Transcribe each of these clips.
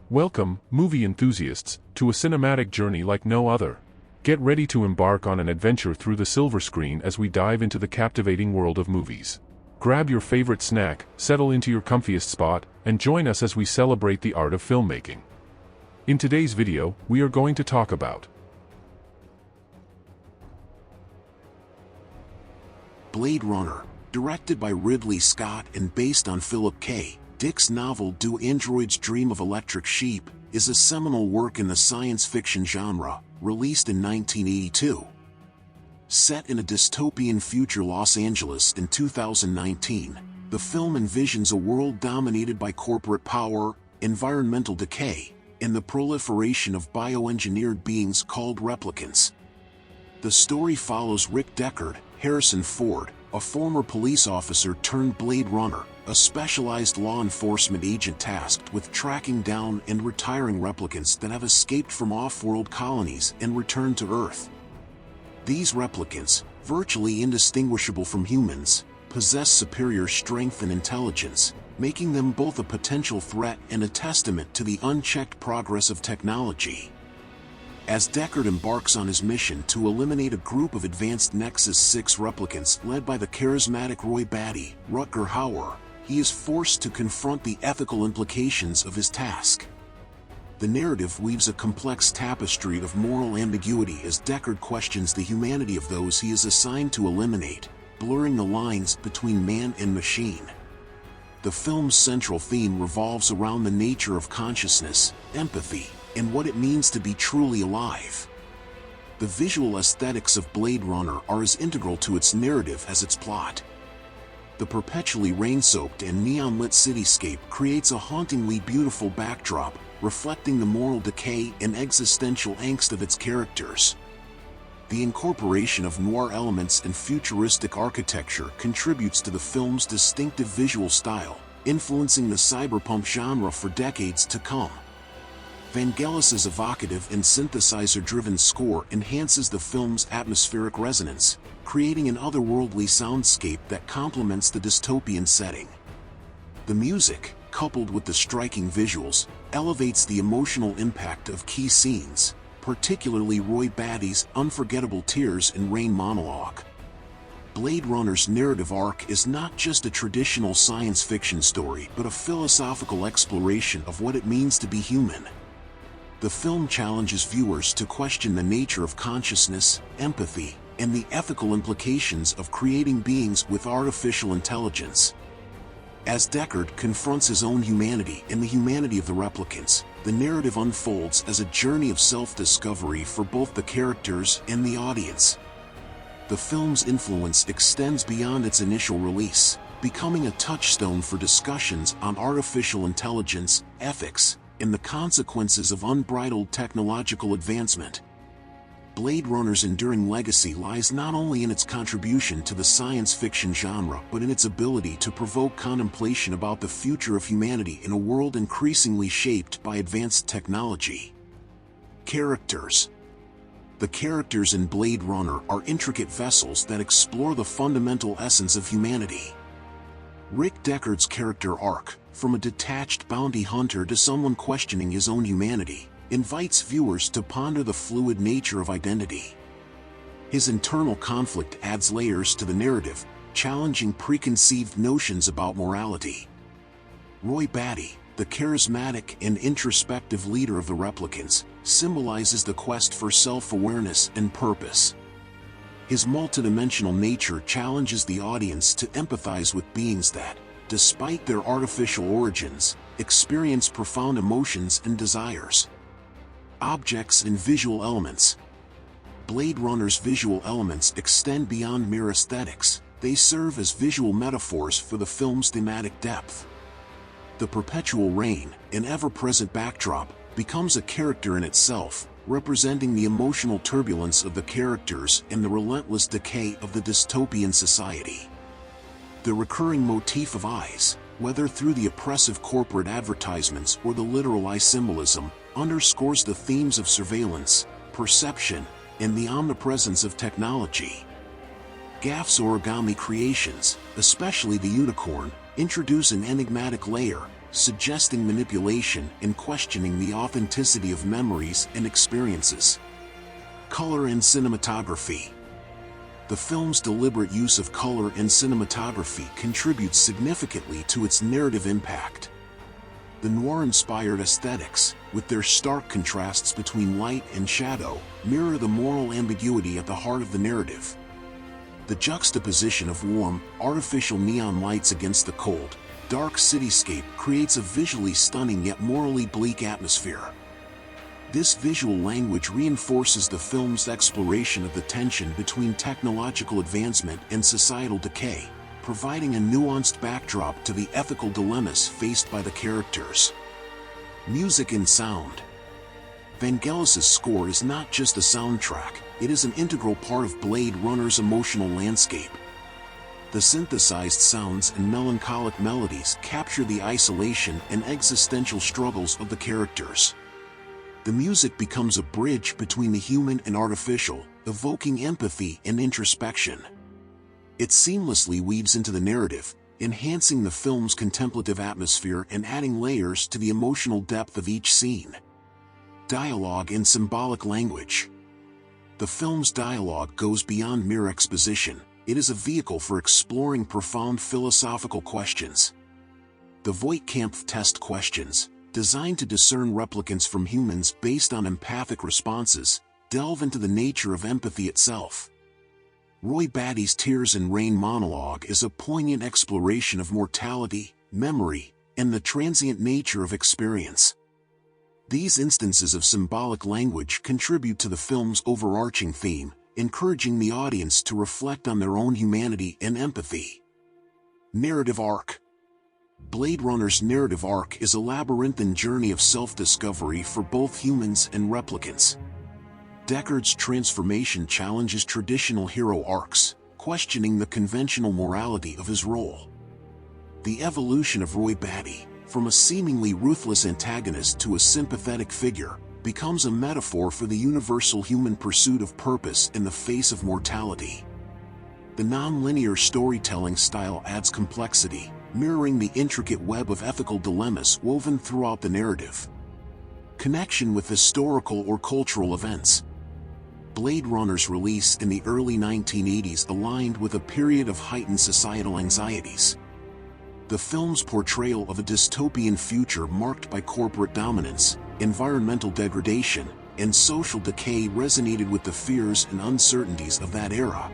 Welcome, movie enthusiasts, to a cinematic journey like no other. Get ready to embark on an adventure through the silver screen as we dive into the captivating world of movies. Grab your favorite snack, settle into your comfiest spot, and join us as we celebrate the art of filmmaking. In today's video, we are going to talk about Blade Runner, directed by Ridley Scott and based on Philip K. Dick's novel Do Androids Dream of Electric Sheep, is a seminal work in the science fiction genre, released in 1982. Set in a dystopian future Los Angeles in 2019, the film envisions a world dominated by corporate power, environmental decay, and the proliferation of bioengineered beings called replicants. The story follows Rick Deckard, Harrison Ford, a former police officer turned Blade Runner, a specialized law enforcement agent tasked with tracking down and retiring replicants that have escaped from off-world colonies and returned to Earth. These replicants, virtually indistinguishable from humans, possess superior strength and intelligence, making them both a potential threat and a testament to the unchecked progress of technology. As Deckard embarks on his mission to eliminate a group of advanced Nexus 6 replicants led by the charismatic Roy Batty, Rutger Hauer, he is forced to confront the ethical implications of his task. The narrative weaves a complex tapestry of moral ambiguity as Deckard questions the humanity of those he is assigned to eliminate, blurring the lines between man and machine. The film's central theme revolves around the nature of consciousness, empathy, and what it means to be truly alive. The visual aesthetics of Blade Runner are as integral to its narrative as its plot. The perpetually rain-soaked and neon-lit cityscape creates a hauntingly beautiful backdrop, reflecting the moral decay and existential angst of its characters. The incorporation of noir elements and futuristic architecture contributes to the film's distinctive visual style, influencing the cyberpunk genre for decades to come. Vangelis's evocative and synthesizer-driven score enhances the film's atmospheric resonance, creating an otherworldly soundscape that complements the dystopian setting. The music, coupled with the striking visuals, elevates the emotional impact of key scenes, particularly Roy Batty's unforgettable tears and rain monologue. Blade Runner's narrative arc is not just a traditional science fiction story but a philosophical exploration of what it means to be human. The film challenges viewers to question the nature of consciousness, empathy, and the ethical implications of creating beings with artificial intelligence. As Deckard confronts his own humanity and the humanity of the replicants, the narrative unfolds as a journey of self-discovery for both the characters and the audience. The film's influence extends beyond its initial release, becoming a touchstone for discussions on artificial intelligence, ethics, and the consequences of unbridled technological advancement. Blade Runner's enduring legacy lies not only in its contribution to the science fiction genre but in its ability to provoke contemplation about the future of humanity in a world increasingly shaped by advanced technology. Characters. The characters in Blade Runner are intricate vessels that explore the fundamental essence of humanity. Rick Deckard's character arc, from a detached bounty hunter to someone questioning his own humanity, invites viewers to ponder the fluid nature of identity. His internal conflict adds layers to the narrative, challenging preconceived notions about morality. Roy Batty, the charismatic and introspective leader of the replicants, symbolizes the quest for self-awareness and purpose. His multidimensional nature challenges the audience to empathize with beings that, despite their artificial origins, experience profound emotions and desires. Objects and visual elements. Blade Runner's visual elements extend beyond mere aesthetics. They serve as visual metaphors for the film's thematic depth. The perpetual rain, an ever-present backdrop, becomes a character in itself, representing the emotional turbulence of the characters and the relentless decay of the dystopian society. The recurring motif of eyes, whether through the oppressive corporate advertisements or the literal eye symbolism, underscores the themes of surveillance, perception, and the omnipresence of technology. Gaff's origami creations, especially the unicorn, introduce an enigmatic layer, suggesting manipulation and questioning the authenticity of memories and experiences. Color and cinematography. The film's deliberate use of color and cinematography contributes significantly to its narrative impact. The noir-inspired aesthetics, with their stark contrasts between light and shadow, mirror the moral ambiguity at the heart of the narrative. The juxtaposition of warm, artificial neon lights against the cold, dark cityscape creates a visually stunning yet morally bleak atmosphere. This visual language reinforces the film's exploration of the tension between technological advancement and societal decay, providing a nuanced backdrop to the ethical dilemmas faced by the characters. Music and sound. Vangelis's score is not just a soundtrack, it is an integral part of Blade Runner's emotional landscape. The synthesized sounds and melancholic melodies capture the isolation and existential struggles of the characters. The music becomes a bridge between the human and artificial, evoking empathy and introspection. It seamlessly weaves into the narrative, enhancing the film's contemplative atmosphere and adding layers to the emotional depth of each scene. Dialogue and symbolic language. The film's dialogue goes beyond mere exposition. It is a vehicle for exploring profound philosophical questions. The Voight-Kampff test questions, designed to discern replicants from humans based on empathic responses, delve into the nature of empathy itself. Roy Batty's Tears and Rain monologue is a poignant exploration of mortality, memory, and the transient nature of experience. These instances of symbolic language contribute to the film's overarching theme, encouraging the audience to reflect on their own humanity and empathy. Narrative arc. Blade Runner's narrative arc is a labyrinthine journey of self-discovery for both humans and replicants. Deckard's transformation challenges traditional hero arcs, questioning the conventional morality of his role. The evolution of Roy Batty, from a seemingly ruthless antagonist to a sympathetic figure, becomes a metaphor for the universal human pursuit of purpose in the face of mortality. The non-linear storytelling style adds complexity, mirroring the intricate web of ethical dilemmas woven throughout the narrative. Connection with historical or cultural events. Blade Runner's release in the early 1980s aligned with a period of heightened societal anxieties. The film's portrayal of a dystopian future marked by corporate dominance, environmental degradation, and social decay resonated with the fears and uncertainties of that era.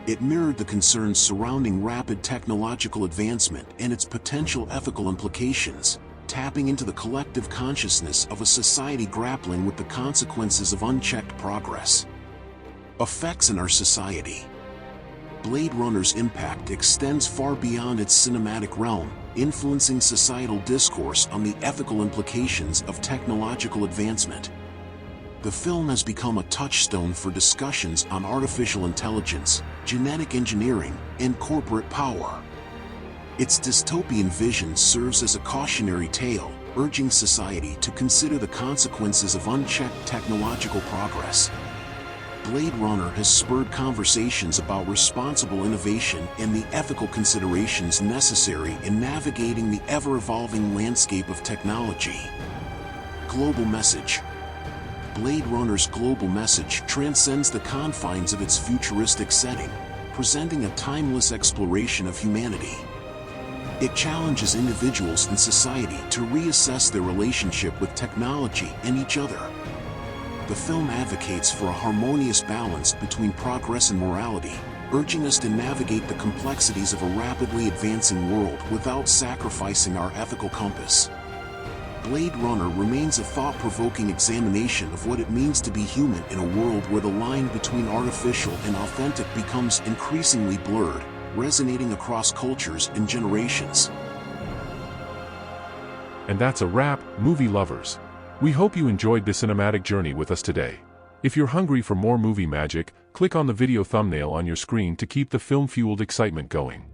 It mirrored the concerns surrounding rapid technological advancement and its potential ethical implications, tapping into the collective consciousness of a society grappling with the consequences of unchecked progress. Effects in our society. Blade Runner's impact extends far beyond its cinematic realm, influencing societal discourse on the ethical implications of technological advancement. The film has become a touchstone for discussions on artificial intelligence, genetic engineering, and corporate power. Its dystopian vision serves as a cautionary tale, urging society to consider the consequences of unchecked technological progress. Blade Runner has spurred conversations about responsible innovation and the ethical considerations necessary in navigating the ever-evolving landscape of technology. Global message. Blade Runner's global message transcends the confines of its futuristic setting, presenting a timeless exploration of humanity. It challenges individuals and society to reassess their relationship with technology and each other. The film advocates for a harmonious balance between progress and morality, urging us to navigate the complexities of a rapidly advancing world without sacrificing our ethical compass. Blade Runner remains a thought-provoking examination of what it means to be human in a world where the line between artificial and authentic becomes increasingly blurred, resonating across cultures and generations. And that's a wrap, movie lovers. We hope you enjoyed this cinematic journey with us today. If you're hungry for more movie magic, click on the video thumbnail on your screen to keep the film-fueled excitement going.